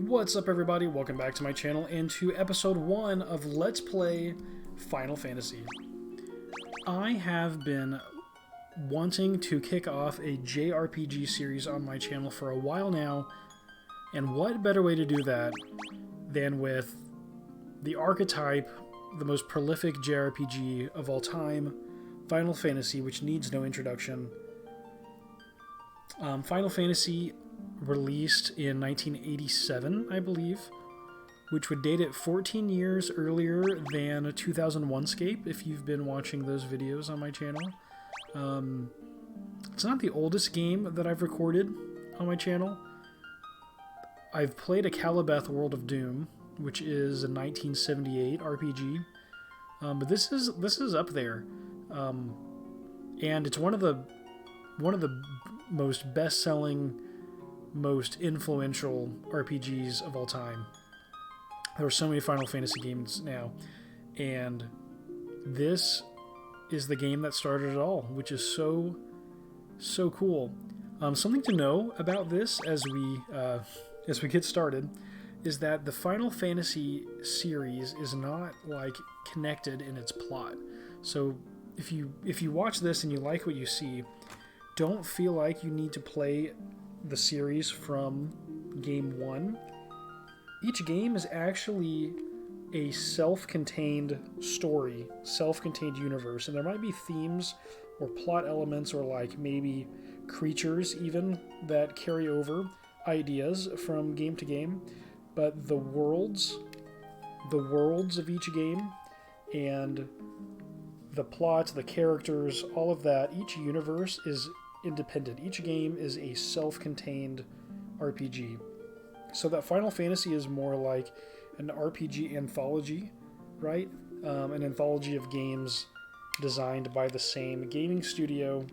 What's up, everybody? Welcome back to my channel and to episode 1 of Let's Play Final Fantasy. I have been wanting to kick off a JRPG series on my channel for a while now, and what better way to do that than with the archetype, the most prolific JRPG of all time, Final Fantasy, which needs no introduction. Final Fantasy released in 1987, I believe, which would date it 14 years earlier than 2001scape, if you've been watching those videos on my channel. It's not the oldest game that I've recorded on my channel. I've played a Calibeth World of Doom, which is a 1978 RPG, but this is up there, and it's one of the most best-selling, most influential RPGs of all time. There are so many Final Fantasy games now, and this is the game that started it all, which is so cool. Something to know about this as we get started is that the Final Fantasy series is not like connected in its plot. So if you watch this and you like what you see, don't feel like you need to play the series from game 1. Each game is actually a self-contained story, self-contained universe, and there might be themes or plot elements or like maybe creatures even that carry over ideas from game to game, but the worlds of each game and the plot, the characters, all of that, each universe is independent. Each game is a self-contained RPG. So that Final Fantasy is more like an RPG anthology, right? An anthology of games designed by the same gaming studio,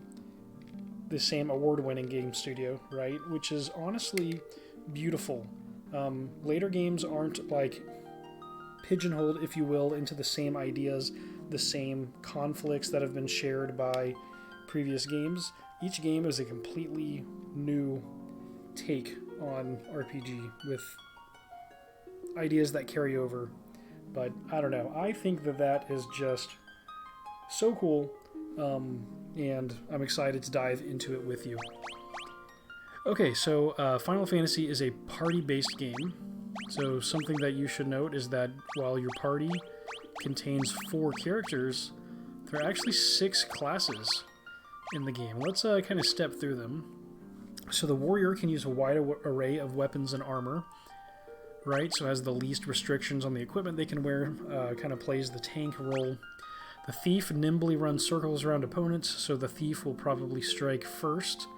the same award-winning game studio, right? Which is honestly beautiful. Later games aren't like pigeonholed, if you will, into the same ideas, the same conflicts that have been shared by previous games. Each game is a completely new take on RPG with ideas that carry over. But I don't know. I think that is just so cool, and I'm excited to dive into it with you. Okay, so Final Fantasy is a party-based game. So something that you should note is that while your party contains 4 characters, there are actually 6 classes in the game. Let's kind of step through them. So the warrior can use a wide array of weapons and armor, right? So has the least restrictions on the equipment they can wear, kind of plays the tank role. The thief nimbly runs circles around opponents, so the thief will probably strike first,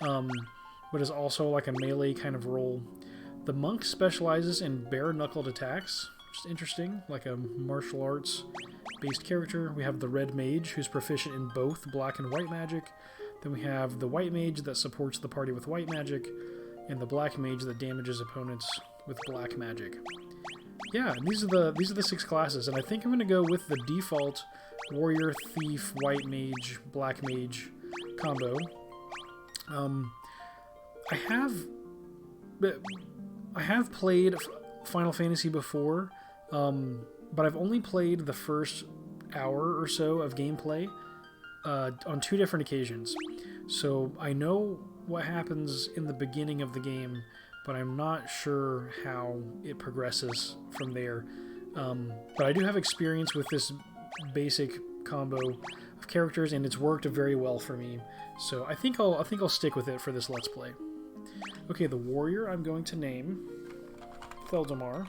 but is also like a melee kind of role. The monk specializes in bare-knuckled attacks, which is interesting, like a martial arts based character. We have the red mage, who's proficient in both black and white magic. Then we have the white mage that supports the party with white magic, and the black mage that damages opponents with black magic. Yeah, and these are the 6 classes, and I think I'm going to go with the default warrior, thief, white mage, black mage combo. I have played Final Fantasy before, but I've only played the first hour or so of gameplay on 2 different occasions. So I know what happens in the beginning of the game, but I'm not sure how it progresses from there. But I do have experience with this basic combo of characters, and it's worked very well for me. So I think I'll stick with it for this Let's Play. Okay, the warrior I'm going to name Theldamar,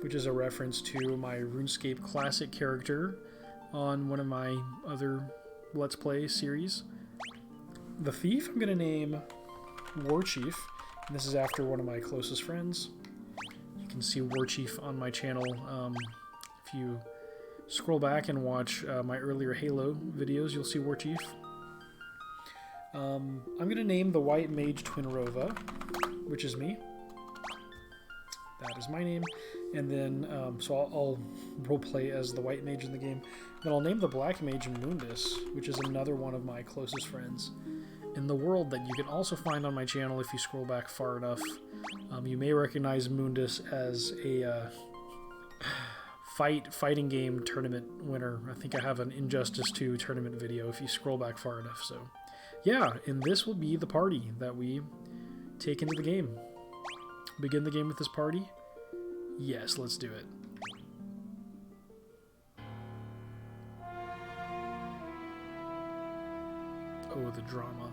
which is a reference to my RuneScape Classic character on one of my other Let's Play series. The thief I'm going to name Warchief, and this is after one of my closest friends. You can see Warchief on my channel. If you scroll back and watch my earlier Halo videos, you'll see Warchief. I'm going to name the white mage Twinrova, which is me. That is my name. And then, so I'll roleplay as the white mage in the game. Then I'll name the black mage Mundus, which is another one of my closest friends. in the world that you can also find on my channel if you scroll back far enough. You may recognize Mundus as a fighting game tournament winner. I think I have an Injustice 2 tournament video if you scroll back far enough. So yeah, and this will be the party that we take into the game. Begin the game with this party? Yes, let's do it. Oh, the drama.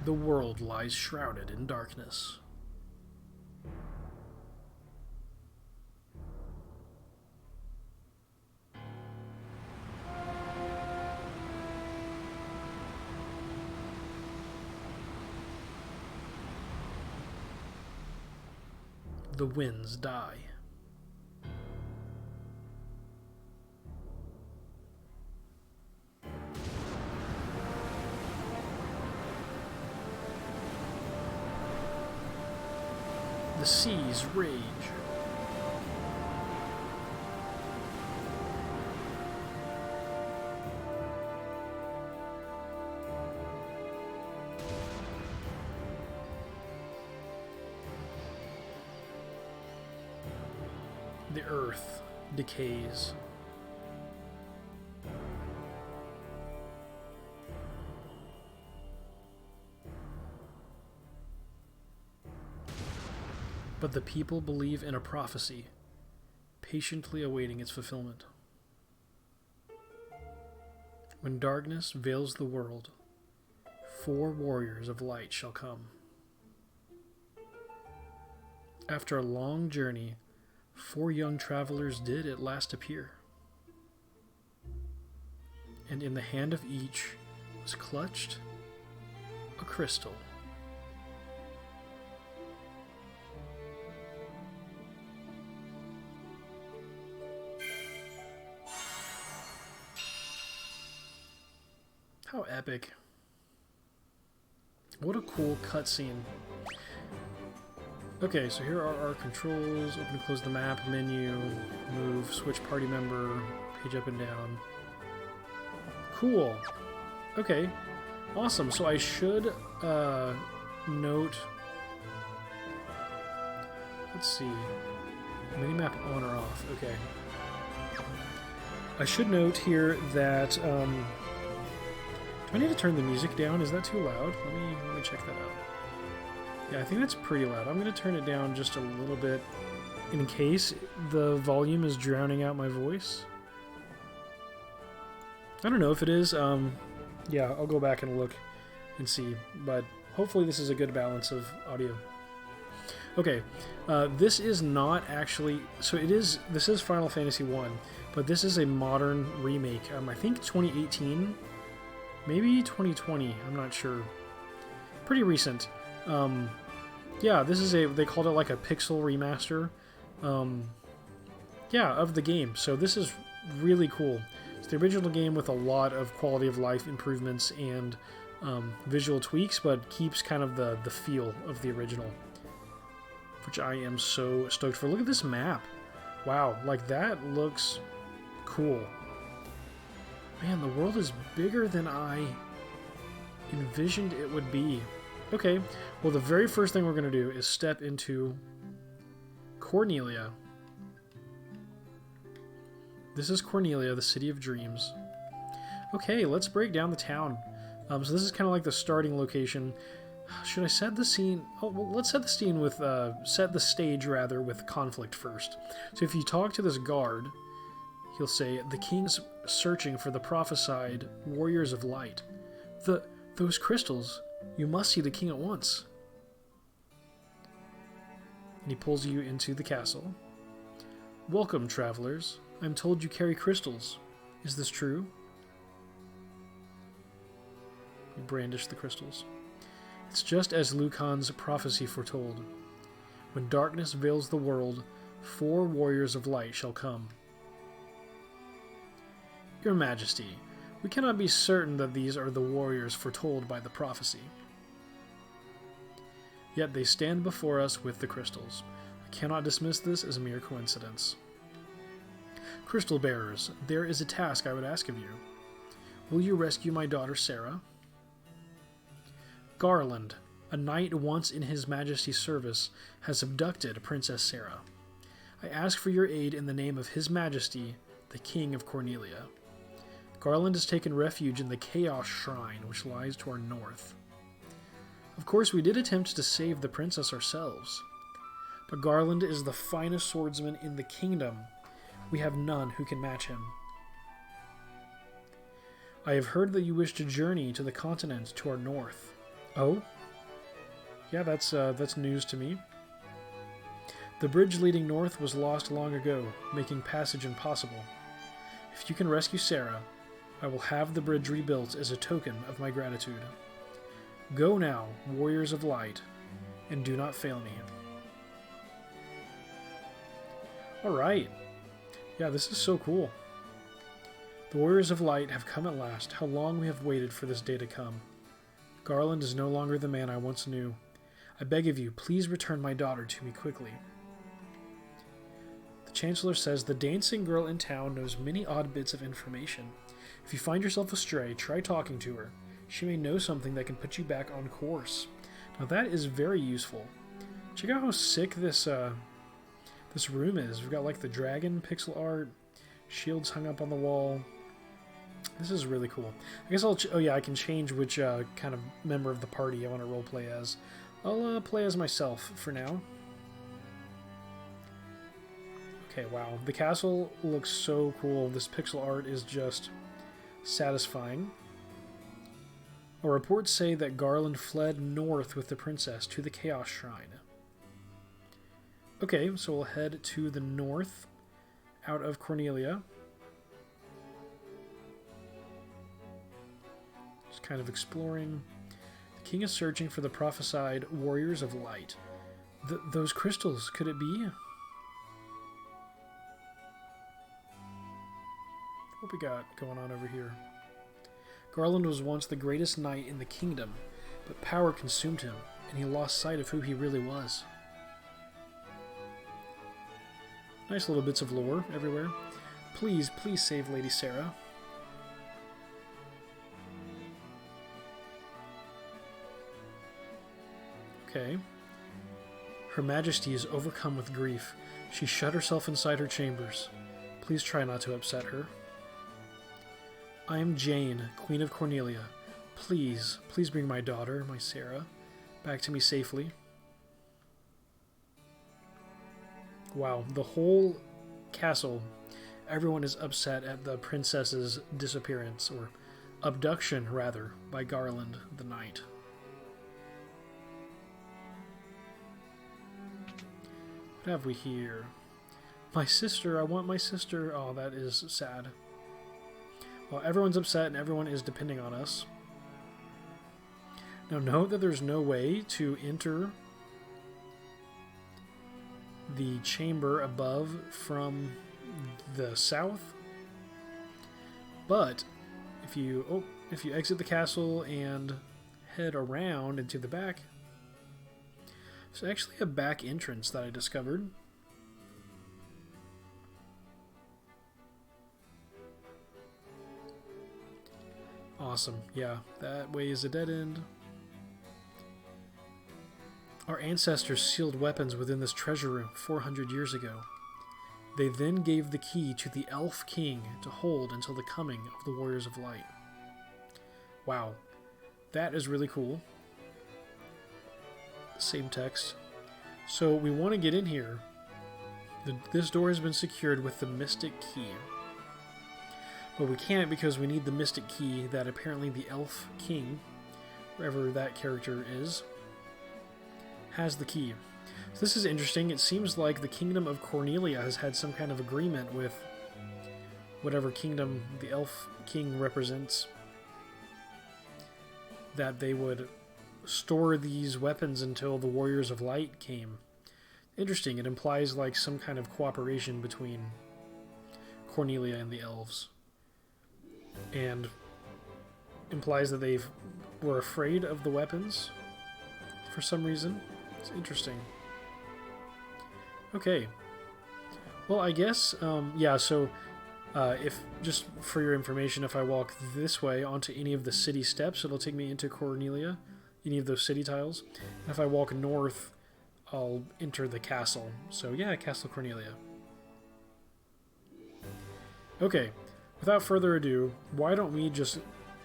The world lies shrouded in darkness. The winds die. The seas rage. The earth decays. But the people believe in a prophecy, patiently awaiting its fulfillment. When darkness veils the world, 4 warriors of light shall come. After a long journey, 4 young travelers did at last appear. And in the hand of each was clutched a crystal. How epic. What a cool cutscene. Okay, so here are our controls. Open and close the map, menu, move, switch party member, page up and down. Cool. Okay, awesome. So I should note... Let's see. Minimap on or off. Okay. I should note here that... do I need to turn the music down? Is that too loud? Let me check that out. Yeah, I think that's pretty loud. I'm going to turn it down just a little bit in case the volume is drowning out my voice. I don't know if it is. Yeah, I'll go back and look and see. But hopefully this is a good balance of audio. Okay, this is not actually... So it is... This is Final Fantasy 1, but this is a modern remake. I think 2018... Maybe 2020, I'm not sure. Pretty recent. Yeah, this is they called it like a pixel remaster. Yeah, of the game. So this is really cool. It's the original game with a lot of quality of life improvements and visual tweaks, but keeps kind of the feel of the original. Which I am so stoked for. Look at this map. Wow, like that looks cool. Man, the world is bigger than I envisioned it would be. Okay, well the very first thing we're going to do is step into Cornelia. This is Cornelia, the City of Dreams. Okay, let's break down the town. So this is kind of like the starting location. Should I set the scene? Oh, well, let's set the scene with, set the stage rather with conflict first. So if you talk to this guard, he'll say, the king's searching for the prophesied warriors of light. Those crystals, you must see the king at once. And he pulls you into the castle. Welcome, travelers. I'm told you carry crystals. Is this true? You brandish the crystals. It's just as Lucan's prophecy foretold. When darkness veils the world, 4 warriors of light shall come. Your Majesty, we cannot be certain that these are the warriors foretold by the prophecy. Yet they stand before us with the crystals. I cannot dismiss this as a mere coincidence. Crystal bearers, there is a task I would ask of you. Will you rescue my daughter Sarah? Garland, a knight once in His Majesty's service, has abducted Princess Sarah. I ask for your aid in the name of His Majesty, the King of Cornelia. Garland has taken refuge in the Chaos Shrine, which lies to our north. Of course, we did attempt to save the princess ourselves, but Garland is the finest swordsman in the kingdom. We have none who can match him. I have heard that you wish to journey to the continent to our north. Oh? Yeah, that's news to me. The bridge leading north was lost long ago, making passage impossible. If you can rescue Sarah, I will have the bridge rebuilt as a token of my gratitude. Go now, warriors of light, and do not fail me. Alright. Yeah, this is so cool. The warriors of light have come at last. How long we have waited for this day to come. Garland is no longer the man I once knew. I beg of you, please return my daughter to me quickly. The Chancellor says the dancing girl in town knows many odd bits of information. If you find yourself astray, try talking to her. She may know something that can put you back on course. Now that is very useful. Check out how sick this room is. We've got like the dragon pixel art, shields hung up on the wall. This is really cool. I guess I can change which kind of member of the party I want to roleplay as. I'll play as myself for now. Okay, wow. The castle looks so cool. This pixel art is just satisfying. Our reports say that Garland fled north with the princess to the Chaos Shrine. Okay, so we'll head to the north, out of Cornelia. Just kind of exploring. The king is searching for the prophesied warriors of light. Those crystals, could it be? What we got going on over here? Garland was once the greatest knight in the kingdom, but power consumed him, and he lost sight of who he really was. Nice little bits of lore everywhere. Please, please save Lady Sarah. Okay. Her Majesty is overcome with grief. She shut herself inside her chambers. Please try not to upset her. I am Jane, Queen of Cornelia. Please, please bring my daughter, my Sarah, back to me safely. Wow, the whole castle, everyone is upset at the princess's disappearance, or abduction, rather, by Garland the Knight. What have we here? My sister, I want my sister. Oh, that is sad. Well, everyone's upset and everyone is depending on us. Now, note that there's no way to enter the chamber above from the south. But if you exit the castle and head around into the back, there's actually a back entrance that I discovered. Awesome. Yeah, that way is a dead end. Our ancestors sealed weapons within this treasure room 400 years ago. They then gave the key to the Elf King to hold until the coming of the Warriors of Light. Wow, that is really cool. Same text. So we want to get in here. This door has been secured with the Mystic Key. But we can't because we need the Mystic Key that apparently the Elf King, wherever that character is, has the key. So this is interesting. It seems like the Kingdom of Cornelia has had some kind of agreement with whatever kingdom the Elf King represents, that they would store these weapons until the Warriors of Light came. Interesting. It implies like some kind of cooperation between Cornelia and the elves. And implies that they were afraid of the weapons for some reason. It's interesting. Okay. Well, I guess, yeah, so If just for your information, if I walk this way onto any of the city steps, it'll take me into Cornelia, any of those city tiles. And if I walk north, I'll enter the castle. So yeah, Castle Cornelia. Okay, without further ado, why don't we just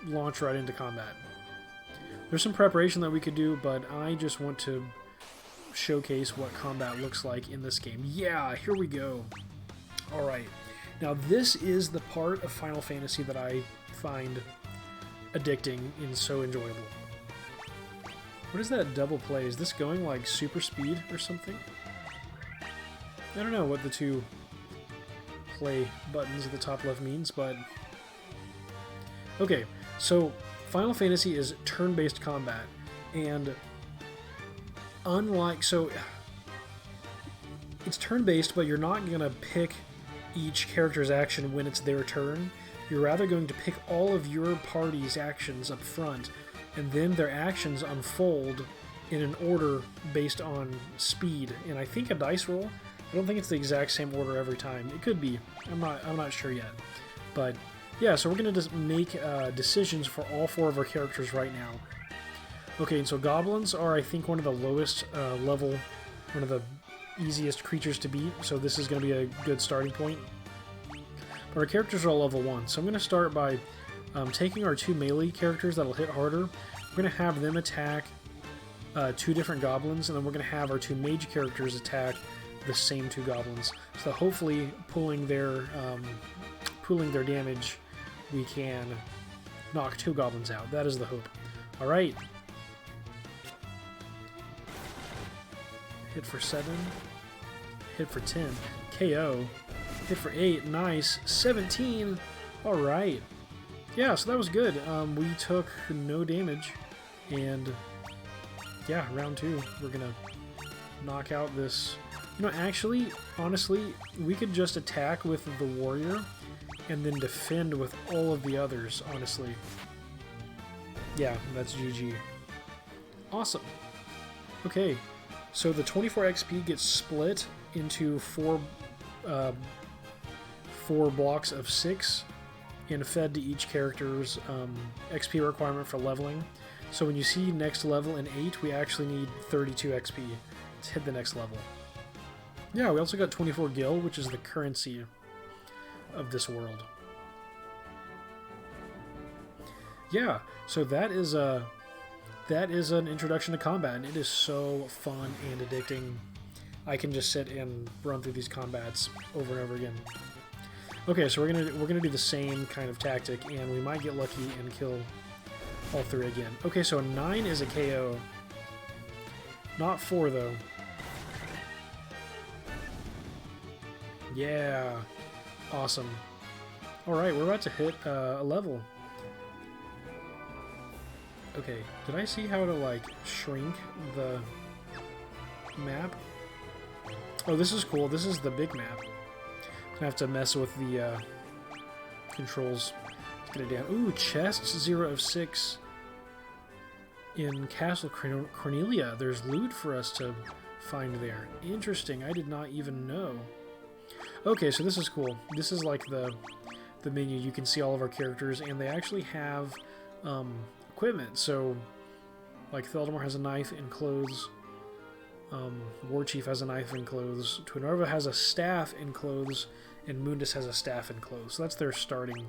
launch right into combat? There's some preparation that we could do, but I just want to showcase what combat looks like in this game. Yeah, here we go. Alright, now this is the part of Final Fantasy that I find addicting and so enjoyable. What is that double play? Is this going like super speed or something? I don't know what the two play buttons at the top left means, but okay, so Final Fantasy is turn-based combat, and unlike, so it's turn-based, but you're not gonna pick each character's action when it's their turn. You're rather going to pick all of your party's actions up front, and then their actions unfold in an order based on speed, and I think a dice roll. I don't think it's the exact same order every time. It could be. I'm not sure yet. But yeah, so we're gonna just make decisions for all four of our characters right now. Okay, and so goblins are, I think, one of the lowest level, one of the easiest creatures to beat. So this is gonna be a good starting point. But our characters are all level 1, so I'm gonna start by taking our two melee characters that'll hit harder. We're gonna have them attack two different goblins, and then we're gonna have our two mage characters attack the same two goblins. So hopefully, pooling their damage, we can knock two goblins out. That is the hope. All right. Hit for 7. Hit for 10. KO. Hit for 8. Nice. 17. All right. Yeah, so that was good. We took no damage, and yeah, round 2. We're gonna knock out this. You know, actually, honestly, we could just attack with the warrior and then defend with all of the others, honestly. Yeah, that's GG. Awesome. Okay, so the 24 XP gets split into four blocks of 6 and fed to each character's XP requirement for leveling. So when you see next level in 8, we actually need 32 XP to hit the next level. Yeah, we also got 24 gil, which is the currency of this world. Yeah, so that is an introduction to combat, and it is so fun and addicting. I can just sit and run through these combats over and over again. Okay, so we're gonna do the same kind of tactic, and we might get lucky and kill all 3 again. Okay, so 9 is a KO. Not 4 though. Yeah, awesome. Alright, we're about to hit a level. Okay, did I see how to, like, shrink the map? Oh, this is cool. This is the big map. Gonna have to mess with the controls to get it down. Ooh, chests, 0 of 6 in Castle Cornelia. There's loot for us to find there. Interesting, I did not even know. Okay, so this is cool. This is like the menu. You can see all of our characters, and they actually have equipment. So, like, Theldamore has a knife and clothes. Warchief has a knife and clothes. Twinorva has a staff and clothes, and Mundus has a staff and clothes. So that's their starting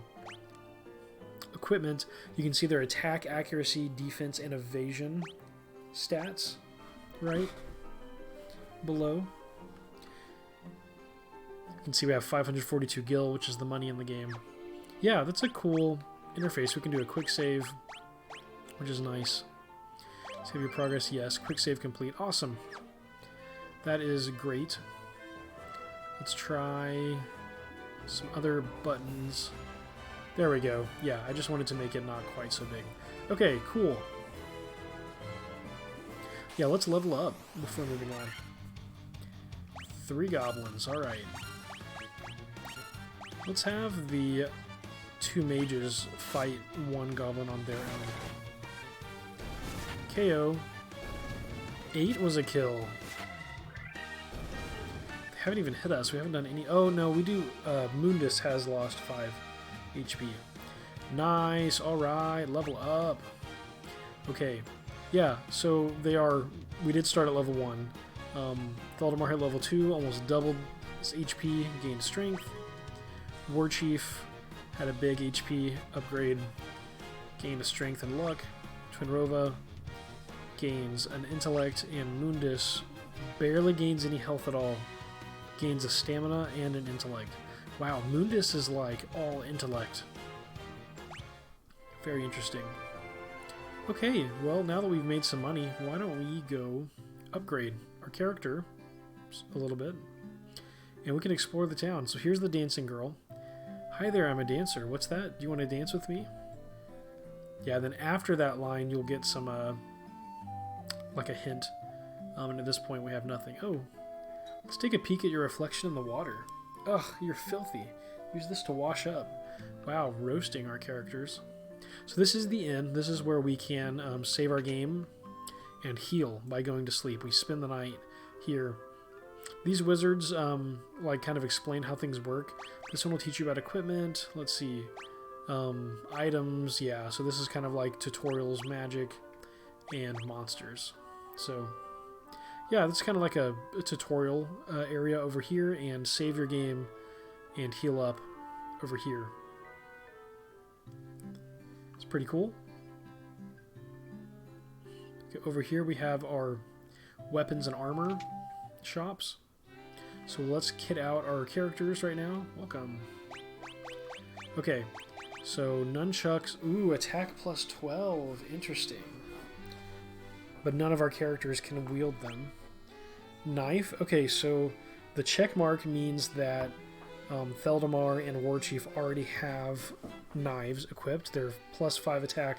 equipment. You can see their attack, accuracy, defense, and evasion stats right below. You can see we have 542 gil, which is the money in the game. Yeah, that's a cool interface. We can do a quick save, which is nice. Save your progress, yes. Quick save complete. Awesome. That is great. Let's try some other buttons. There we go. Yeah, I just wanted to make it not quite so big. Okay, cool. Yeah, let's level up before moving on. 3 goblins, alright. Let's have the 2 mages fight 1 goblin on their own. KO. 8 was a kill. They haven't even hit us. We haven't done any... Oh, no, we do... Mundus has lost 5 HP. Nice. All right. Level up. Okay. Yeah, so they are... We did start at level 1. Theldamar hit level 2, almost doubled his HP, gained strength. War Chief had a big HP upgrade, gained a strength and luck. Twinrova gains an intellect, and Mundus barely gains any health at all. Gains a stamina and an intellect. Wow, Mundus is like all intellect. Very interesting. Okay, well, now that we've made some money, why don't we go upgrade our character a little bit, and we can explore the town. So here's the dancing girl. Hi there, I'm a dancer. What's that? Do you want to dance with me? Yeah, then after that line, you'll get some, like a hint. And at this point, we have nothing. Oh, let's take a peek at your reflection in the water. Ugh, you're filthy. Use this to wash up. Wow, roasting our characters. So this is the end. This is where we can save our game and heal by going to sleep. We spend the night here. These wizards like kind of explain how things work. This one will teach you about equipment. Let's see. Items. Yeah, so this is kind of like tutorials, magic, and monsters. So yeah, that's kind of like a tutorial area over here, and save your game and heal up over here. It's pretty cool. Okay, over here we have our weapons and armor shops. So let's kit out our characters right now. Welcome. Okay, so nunchucks. Ooh, attack plus 12. Interesting. But none of our characters can wield them. Knife. Okay, so the check mark means that Theldamar and Warchief already have knives equipped. They're plus 5 attack,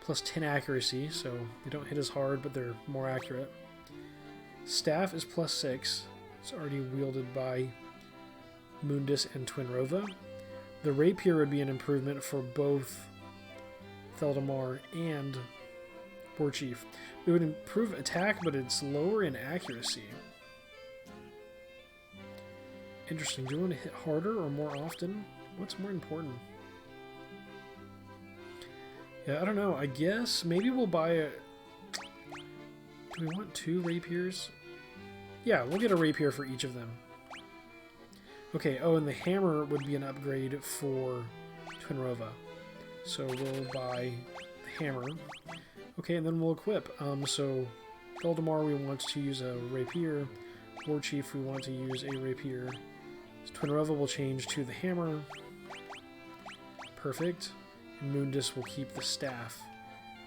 plus 10 accuracy, so they don't hit as hard, but they're more accurate. Staff is plus 6. It's already wielded by Mundus and Twinrova. The rapier would be an improvement for both Theldamar and Warchief. It would improve attack, but it's lower in accuracy. Interesting. Do you want to hit harder or more often? What's more important? Yeah, I don't know. I guess maybe we'll buy a... Do we want 2 rapiers? Yeah, we'll get a rapier for each of them. Okay, oh, and the hammer would be an upgrade for Twinrova. So we'll buy the hammer. Okay, and then we'll equip. So Theldamar, we want to use a rapier. Warchief, we want to use a rapier. Twinrova will change to the hammer. Perfect. And Mundus will keep the staff.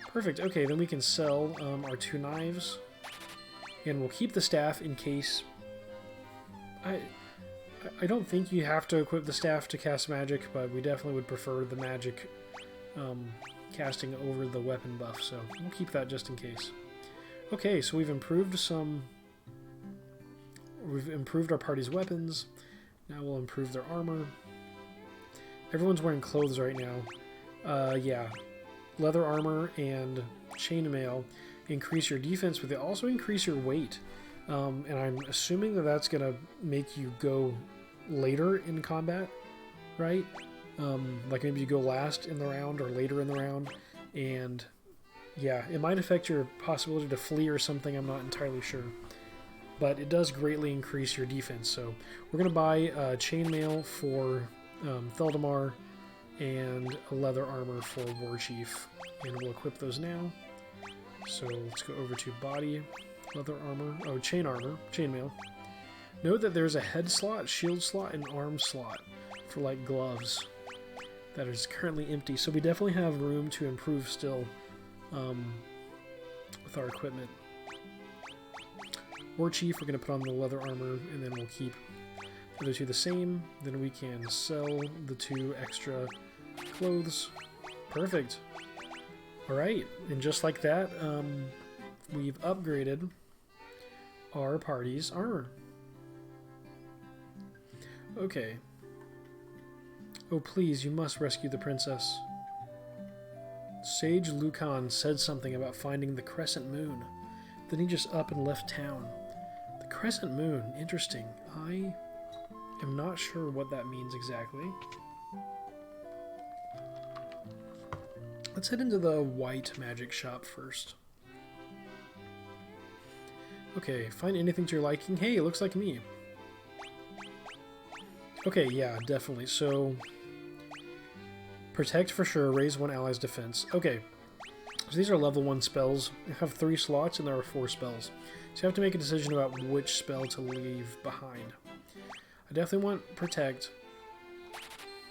Perfect. Okay, then we can sell our 2 knives. And we'll keep the staff in case... I don't think you have to equip the staff to cast magic, but we definitely would prefer the magic casting over the weapon buff, so we'll keep that just in case. Okay, so we've improved our party's weapons. Now we'll improve their armor. Everyone's wearing clothes right now. Yeah. Leather armor and chainmail increase your defense, but they also increase your weight. And I'm assuming that that's going to make you go later in combat, right? Like maybe you go last in the round or later in the round. And yeah, it might affect your possibility to flee or something. I'm not entirely sure. But it does greatly increase your defense. So we're going to buy chainmail for Theldamar and a leather armor for Warchief. And we'll equip those now. So let's go over to body, leather armor, oh, chainmail. Note that there's a head slot, shield slot, and arm slot for like gloves that is currently empty. So we definitely have room to improve still with our equipment. Warchief, we're going to put on the leather armor, and then we'll keep the other 2 the same. Then we can sell the 2 extra clothes. Perfect. Alright, and just like that, we've upgraded our party's armor. Okay. Oh, please, you must rescue the princess. Sage Lucan said something about finding the crescent moon. Then he just up and left town. The crescent moon, interesting. I am not sure what that means exactly. Let's head into the white magic shop first. Okay, find anything to your liking. Hey, it looks like me. Okay, yeah, definitely. So, protect for sure, raise one ally's defense. Okay, so these are level 1 spells. I have 3 slots and there are 4 spells. So you have to make a decision about which spell to leave behind. I definitely want protect.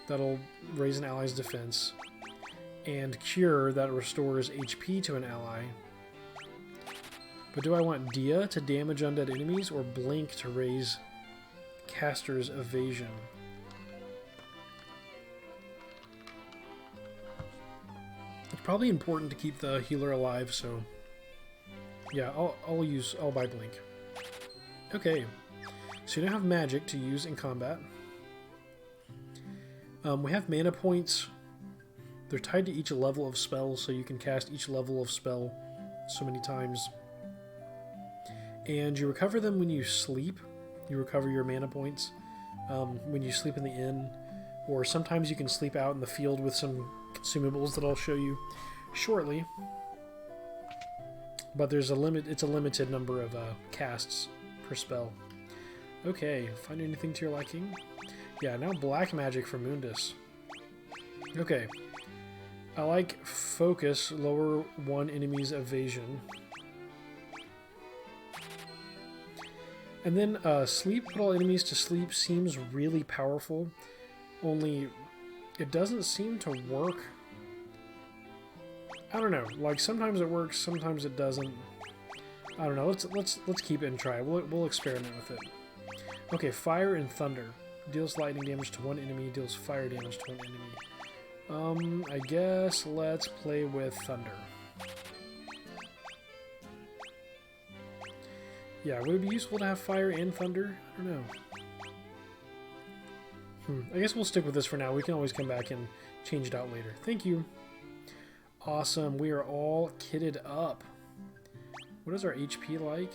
That'll raise an ally's defense. And cure, that restores HP to an ally. But do I want Dia to damage undead enemies or Blink to raise caster's evasion? It's probably important to keep the healer alive, so yeah, I'll buy Blink. Okay, so you now have magic to use in combat. We have mana points. They're tied to each level of spell, so you can cast each level of spell so many times. And you recover them when you sleep. You recover your mana points when you sleep in the inn, or sometimes you can sleep out in the field with some consumables that I'll show you shortly. But there's a limit. It's a limited number of casts per spell. Okay, find anything to your liking? Yeah, now black magic for Mundus. Okay. I like focus, lower one enemy's evasion. And then sleep, put all enemies to sleep seems really powerful, only it doesn't seem to work. I don't know, like sometimes it works, sometimes it doesn't. I don't know, let's keep it and try. We'll experiment with it. Okay, fire and thunder. Deals lightning damage to one enemy, deals fire damage to one enemy. I guess let's play with thunder. Yeah, would it be useful to have fire and thunder? I don't know. I guess we'll stick with this for now. We can always come back and change it out later. Thank you. Awesome. We are all kitted up. What is our HP like?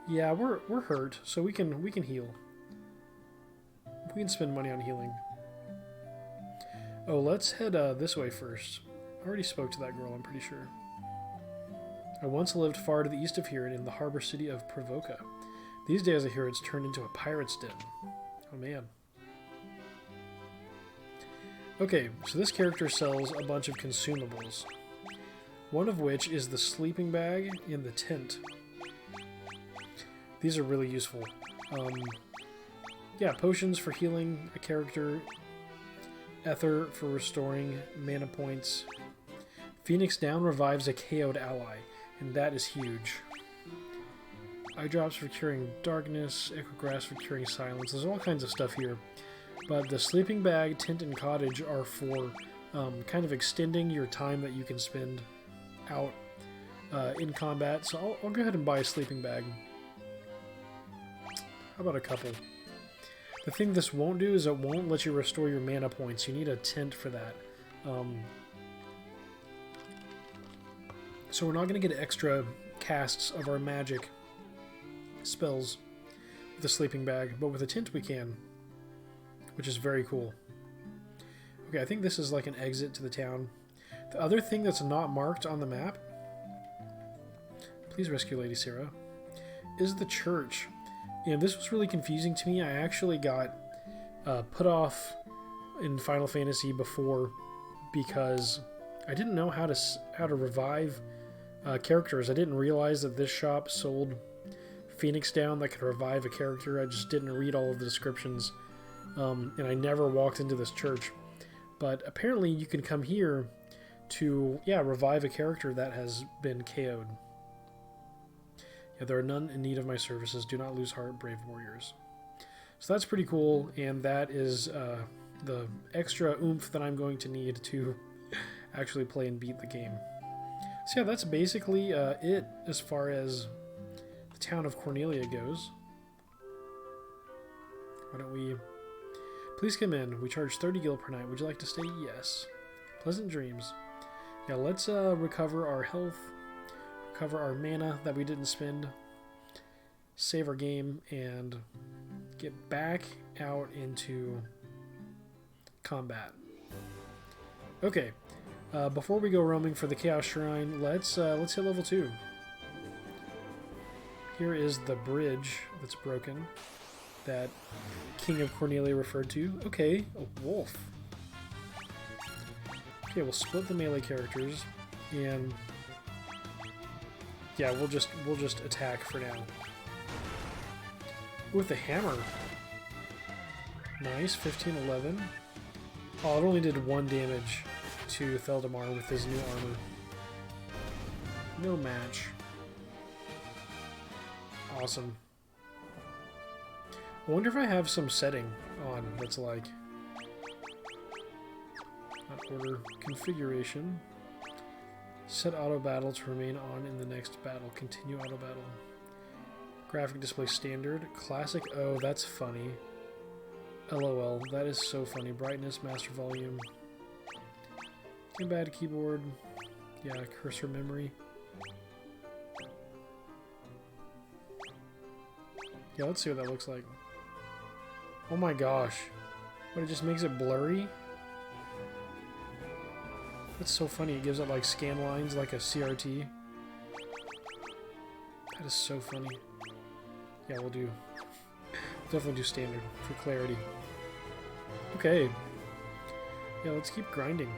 Yeah, we're hurt, so we can heal. We can spend money on healing. Oh, let's head this way first. I already spoke to that girl, I'm pretty sure. I once lived far to the east of here in the harbor city of Provoca. These days I hear it's turned into a pirate's den. Oh man. Okay, so this character sells a bunch of consumables. One of which is the sleeping bag and the tent. These are really useful. Yeah, potions for healing a character. Ether for restoring mana points. Phoenix Down revives a KO'd ally, and that is huge. Eye drops for curing darkness, Echo Grass for curing silence. There's all kinds of stuff here. But the sleeping bag, tent, and cottage are for kind of extending your time that you can spend out in combat. So I'll go ahead and buy a sleeping bag. How about a couple? The thing this won't do is it won't let you restore your mana points. You need a tent for that. So we're not going to get extra casts of our magic spells with the sleeping bag, but with a tent we can, which is very cool. Okay, I think this is like an exit to the town. The other thing that's not marked on the map, please rescue Lady Sarah, is the church. And this was really confusing to me. I actually got put off in Final Fantasy before because I didn't know how to revive characters. I didn't realize that this shop sold Phoenix Down that could revive a character. I just didn't read all of the descriptions, and I never walked into this church. But apparently you can come here to, revive a character that has been KO'd. Yeah, there are none in need of my services. Do not lose heart, brave warriors. So that's pretty cool, and that is the extra oomph that I'm going to need to actually play and beat the game. So yeah, that's basically it as far as the town of Cornelia goes. Why don't we... Please come in. We charge 30 gil per night. Would you like to stay? Yes. Pleasant dreams. Yeah, let's recover our health, recover our mana that we didn't spend, save our game, and get back out into combat. Okay, before we go roaming for the Chaos Shrine, let's hit level 2. Here is the bridge that's broken that King of Cornelia referred to. Okay, a wolf. Okay, we'll split the melee characters, and yeah, we'll just attack for now. With the hammer. Nice, 15-11. Oh, it only did 1 damage to Theldamar with his new armor. No match. Awesome. I wonder if I have some setting on that's like... Not order. Configuration. Set auto battle to remain on in the next battle. Continue auto battle. Graphic display standard. Classic. Oh, that's funny. LOL. That is so funny. Brightness, master volume. Bad keyboard. Yeah, cursor memory. Yeah, let's see what that looks like. Oh my gosh. What, it just makes it blurry? That's so funny. It gives it like scan lines like a CRT. That is so funny. Yeah, we'll do... Definitely do standard for clarity. Okay. Yeah, let's keep grinding.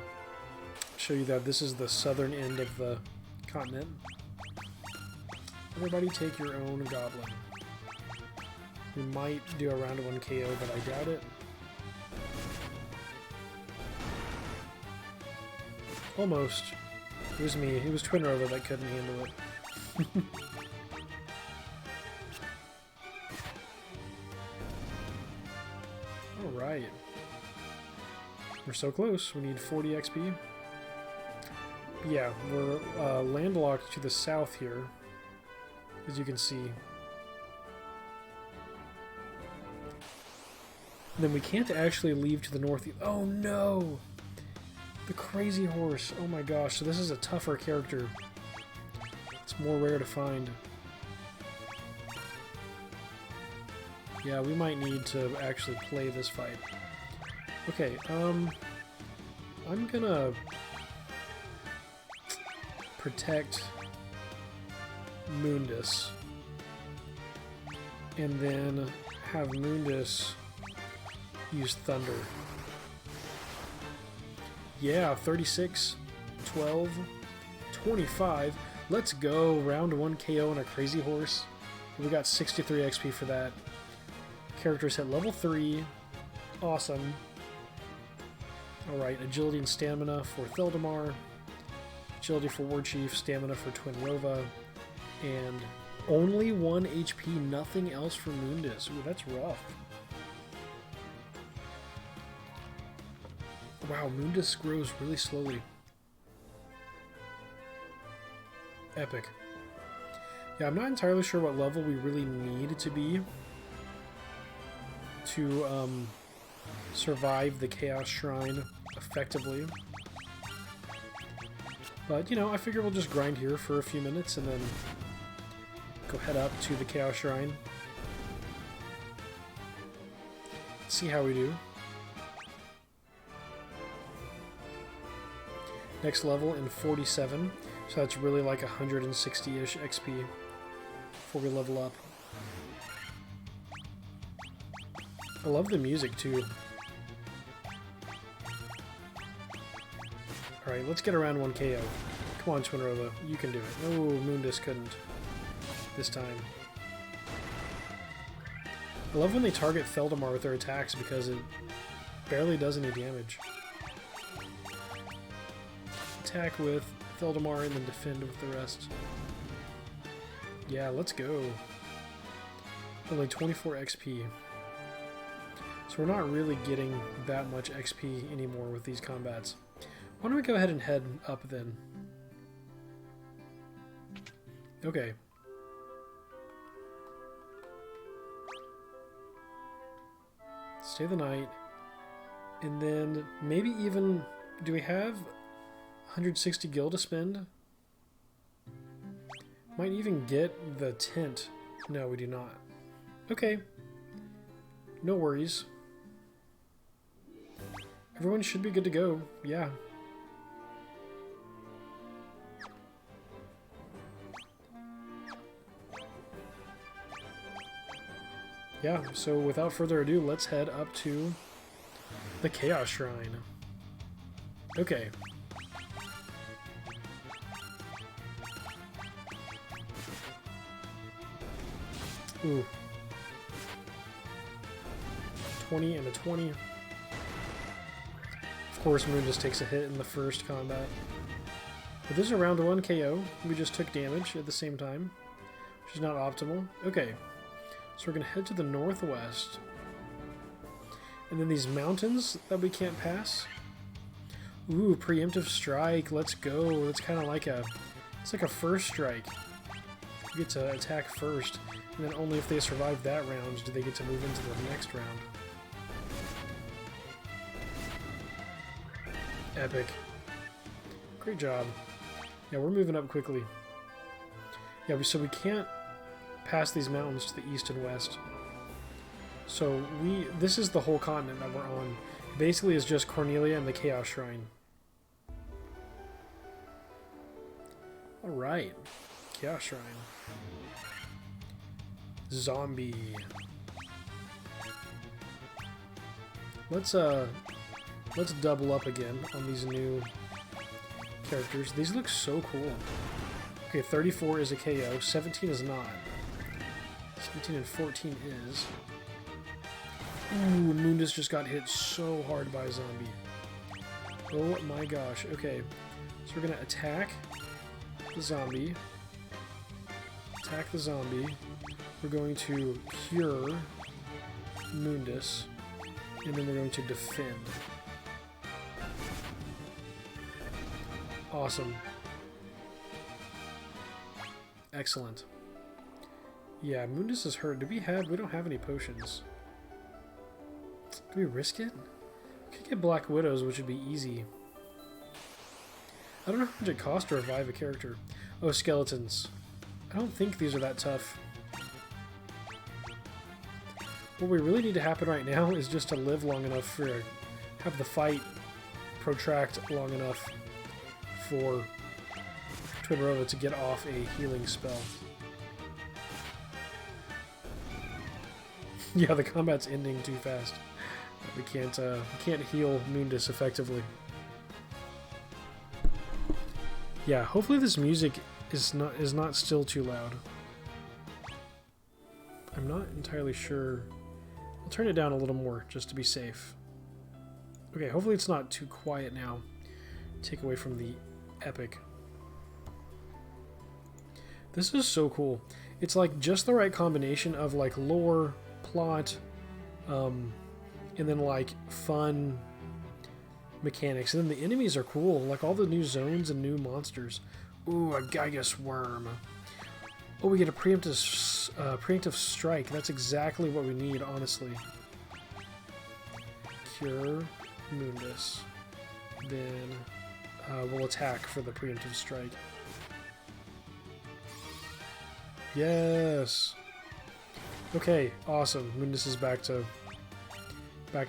Show you that this is the southern end of the continent. Everybody take your own goblin. We might do a round of 1 KO, but I doubt it. Almost. It was me. It was Twin Rover that couldn't handle it. Alright. We're so close. We need 40 XP. Yeah, we're landlocked to the south here, as you can see. Then we can't actually leave to the north. Oh no! The crazy horse. Oh my gosh. So this is a tougher character. It's more rare to find. Yeah, we might need to actually play this fight. Okay, I'm gonna protect Mundus. And then have Mundus use Thunder. Yeah, 36, 12, 25. Let's go. Round 1 KO on a crazy horse. We got 63 XP for that. Characters hit level 3. Awesome. Alright, agility and stamina for Theldamar. Agility for War Chief, stamina for Twin Rova. And only 1 HP, nothing else for Mundus. Ooh, that's rough. Wow, Mundus grows really slowly. Epic. Yeah, I'm not entirely sure what level we really need to be to survive the Chaos Shrine effectively. But, you know, I figure we'll just grind here for a few minutes and then go head up to the Chaos Shrine. See how we do. Next level in 47, so that's really like 160-ish XP before we level up. I love the music too. Alright, let's get around 1 KO. Come on, Twin Rova, you can do it. Oh, Mundus couldn't this time. I love when they target Theldamar with their attacks because it barely does any damage. Attack with Theldamar and then defend with the rest. Yeah, let's go. Only 24 XP. So we're not really getting that much XP anymore with these combats. Why don't we go ahead and head up then? Okay. Stay the night. And then maybe even... Do we have 160 gil to spend? Might even get the tent. No, we do not. Okay. no worries. Everyone should be good to go. Yeah. Yeah, so without further ado, let's head up to the Chaos Shrine. Okay. Ooh. 20 and a 20. Of course, Moon just takes a hit in the first combat. But this is a round 1 KO. We just took damage at the same time, which is not optimal. Okay. So we're going to head to the northwest. And then these mountains that we can't pass. Ooh, preemptive strike. Let's go. It's kind of like a... It's like a first strike. You get to attack first. And then only if they survive that round do they get to move into the next round. Epic. Great job. Yeah, we're moving up quickly. Yeah, so we can't pass these mountains to the east and west. So this is the whole continent that we're on. Basically, it's just Cornelia and the Chaos Shrine. Alright. Chaos Shrine. Zombie. Let's double up again on these new characters. These look so cool. Okay, 34 is a KO, 17 is not. 17 and 14 is. Ooh, Mundus just got hit so hard by a zombie. Oh my gosh. Okay, so we're gonna attack the zombie. Attack the zombie. We're going to cure Mundus. And then we're going to defend. Awesome. Excellent. Yeah, Mundus is hurt. We don't have any potions. Do we risk it? We could get Black Widows, which would be easy. I don't know how much it costs to revive a character. Oh, skeletons. I don't think these are that tough. What we really need to happen right now is just to live long enough for... have the fight protract long enough for Twinrova to get off a healing spell. Yeah, the combat's ending too fast. We can't heal Mundus effectively. Yeah, hopefully this music is not still too loud. I'm not entirely sure. I'll turn it down a little more just to be safe. Okay, hopefully it's not too quiet now. Take away from the epic. This is so cool. It's like just the right combination of like lore, plot, and then like fun mechanics. And then the enemies are cool, like all the new zones and new monsters. Ooh, a Gigas worm. Oh, we get a preemptive strike. That's exactly what we need, honestly. Cure Mundus. Then we'll attack for the preemptive strike. Yes. Okay, awesome. Mundus is back to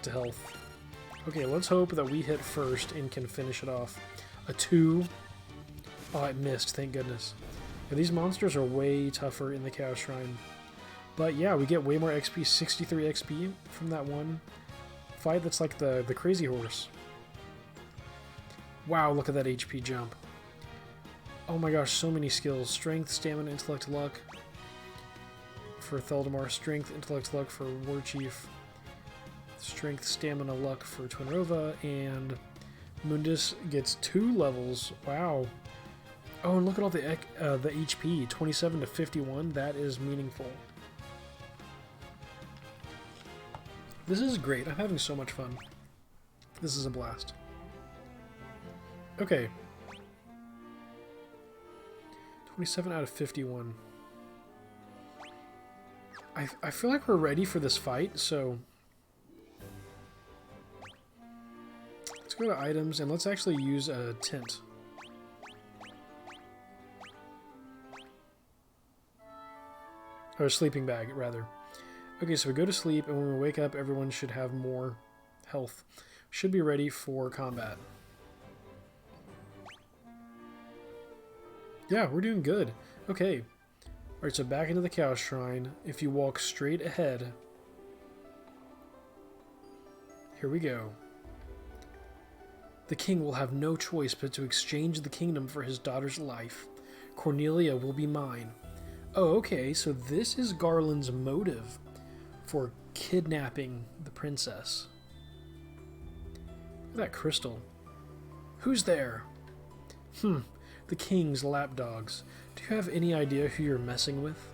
health. Okay, let's hope that we hit first and can finish it off. A 2. Oh, I missed. Thank goodness. Yeah, these monsters are way tougher in the Chaos Shrine. But yeah, we get way more XP, 63 XP from that one fight. That's like the crazy horse. Wow, look at that HP jump. Oh my gosh, so many skills. Strength, stamina, intellect, luck for Theldamar. Strength, intellect, luck for War Chief. Strength, stamina, luck for Twinrova. And Mundus gets 2 levels. Wow. Oh, and look at all the HP. 27 to 51. That is meaningful. This is great. I'm having so much fun. This is a blast. Okay. 27 out of 51. I feel like we're ready for this fight, so... Let's go to items, and let's actually use a tent. Or a sleeping bag, rather. Okay, so we go to sleep, and when we wake up, everyone should have more health. Should be ready for combat. Yeah, we're doing good. Okay. Alright, so back into the Chaos Shrine. If you walk straight ahead... Here we go. The king will have no choice but to exchange the kingdom for his daughter's life. Cornelia will be mine. Oh, okay, so this is Garland's motive for kidnapping the princess. Look at that crystal. Who's there? The king's lapdogs. Do you have any idea who you're messing with?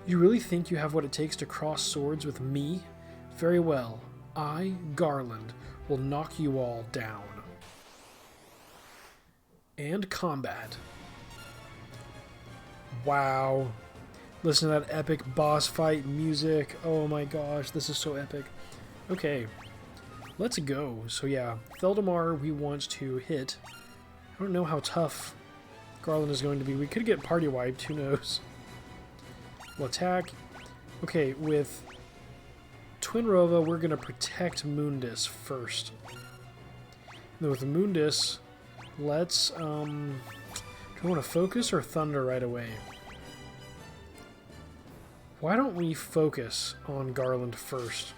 You really think you have what it takes to cross swords with me? Very well. I, Garland, will knock you all down. And combat. Wow. Listen to that epic boss fight music. Oh my gosh, this is so epic. Okay, let's go. So yeah, Theldamar we want to hit. I don't know how tough Garland is going to be. We could get party wiped, who knows. We'll attack. Okay, with Twinrova, we're going to protect Mundus first. Then with Mundus, let's, do we want to focus or thunder right away? Why don't we focus on Garland first?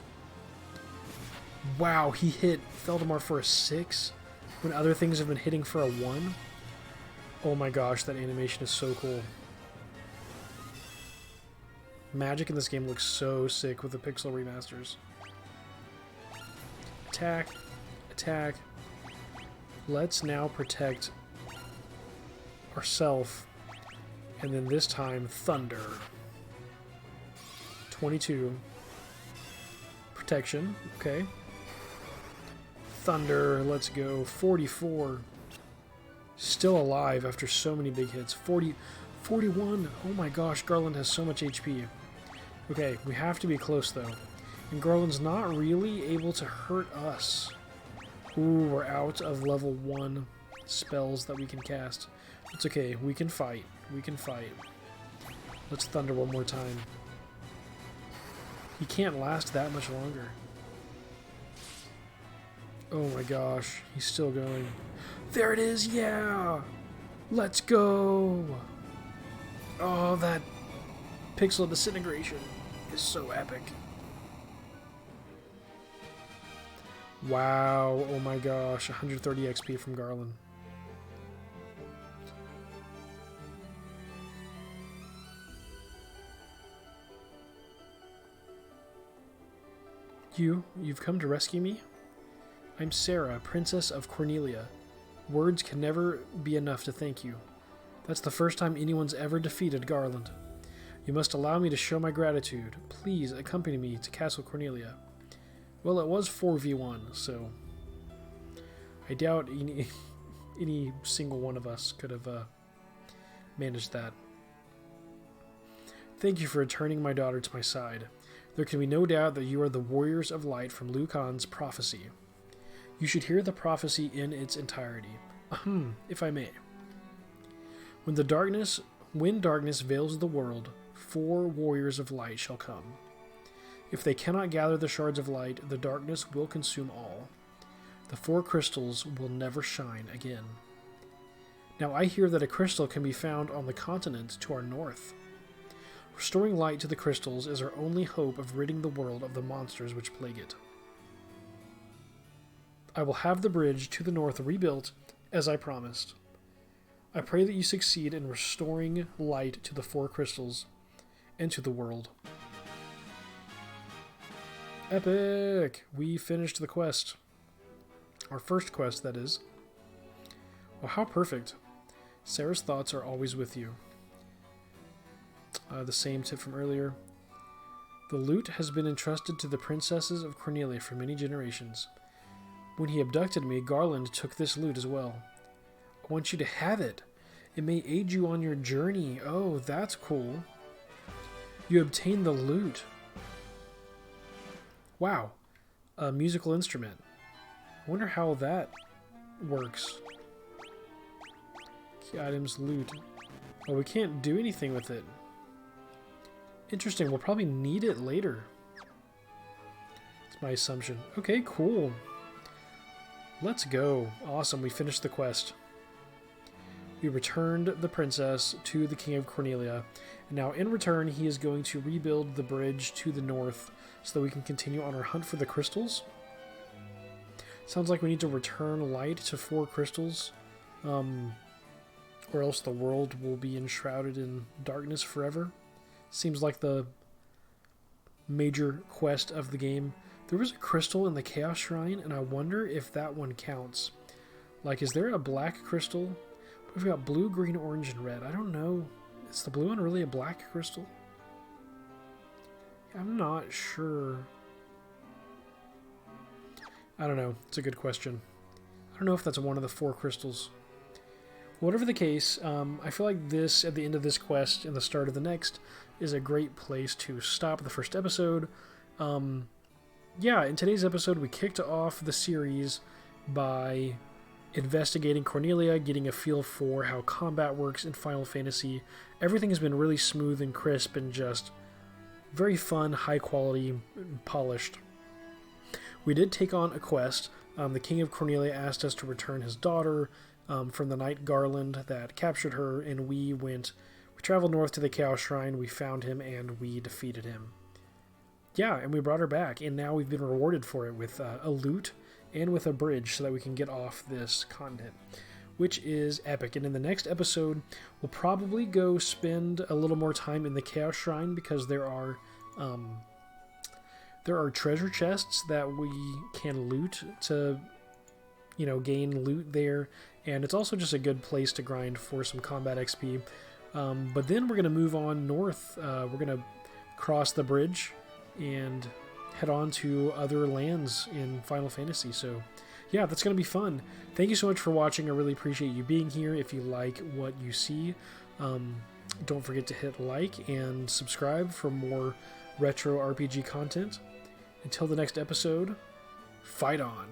Wow, he hit Theldamar for a 6 when other things have been hitting for a 1. Oh my gosh, that animation is so cool. Magic in this game looks so sick with the pixel remasters. Attack, attack. Let's now protect ourselves, and then this time thunder. 22 protection, okay. Thunder, let's go. 44. Still alive after so many big hits. 41. Oh my gosh, Garland has so much HP. Okay, we have to be close though. And Garland's not really able to hurt us. Ooh, we're out of level 1 spells that we can cast. It's okay, we can fight. We can fight. Let's thunder one more time. He can't last that much longer. Oh my gosh, he's still going. There it is, yeah! Let's go! Oh, that pixel disintegration is so epic. Wow, oh my gosh, 130 XP from Garland. You've come to rescue me? I'm Sarah, Princess of Cornelia. Words can never be enough to thank you. That's the first time anyone's ever defeated Garland. You must allow me to show my gratitude. Please accompany me to Castle Cornelia. Well, it was 4v1, so I doubt any single one of us could have managed that. Thank you for returning my daughter to my side. There can be no doubt that you are the warriors of light from Lucan's prophecy. You should hear the prophecy in its entirety. If I may. When darkness veils the world, 4 warriors of light shall come. If they cannot gather the shards of light, the darkness will consume all. The 4 crystals will never shine again. Now I hear that a crystal can be found on the continent to our north. Restoring light to the crystals is our only hope of ridding the world of the monsters which plague it. I will have the bridge to the north rebuilt, as I promised. I pray that you succeed in restoring light to the 4 crystals and to the world. Epic! We finished the quest. Our first quest, that is. Well, how perfect. Sarah's thoughts are always with you. The same tip from earlier. The loot has been entrusted to the princesses of Cornelia for many generations. When he abducted me, Garland took this loot as well. I want you to have it. It may aid you on your journey. Oh, that's cool. You obtained the loot. Wow. A musical instrument. I wonder how that works. Key items, loot. Oh, we can't do anything with it. Interesting, we'll probably need it later. my assumption. Okay, cool. Let's go. Awesome, we finished the quest. We returned the princess to the King of Cornelia, and now in return he is going to rebuild the bridge to the north so that we can continue on our hunt for the crystals. Sounds like we need to return light to 4 crystals, or else the world will be enshrouded in darkness forever. Seems like the major quest of the game. There was a crystal in the Chaos Shrine, and I wonder if that one counts. Like, is there a black crystal? We've got blue, green, orange, and red. I don't know. Is the blue one really a black crystal? I'm not sure. I don't know. It's a good question. I don't know if that's one of the 4 crystals. Whatever the case, I feel like this, at the end of this quest and the start of the next, is a great place to stop the first episode. Yeah, in today's episode, we kicked off the series by investigating Cornelia, getting a feel for how combat works in Final Fantasy. Everything has been really smooth and crisp and just very fun, high quality, and polished. We did take on a quest. The King of Cornelia asked us to return his daughter from the Night Garland that captured her, and we traveled north to the Chaos Shrine, we found him, and we defeated him. Yeah, and we brought her back, and now we've been rewarded for it with a loot and with a bridge so that we can get off this continent, which is epic. And in the next episode, we'll probably go spend a little more time in the Chaos Shrine because there are treasure chests that we can loot to, gain loot there, and it's also just a good place to grind for some combat XP. But then we're going to move on north. We're going to cross the bridge and head on to other lands in Final Fantasy. So yeah, that's going to be fun. Thank you so much for watching. I really appreciate you being here. If you like what you see, don't forget to hit like and subscribe for more retro RPG content. Until the next episode, fight on.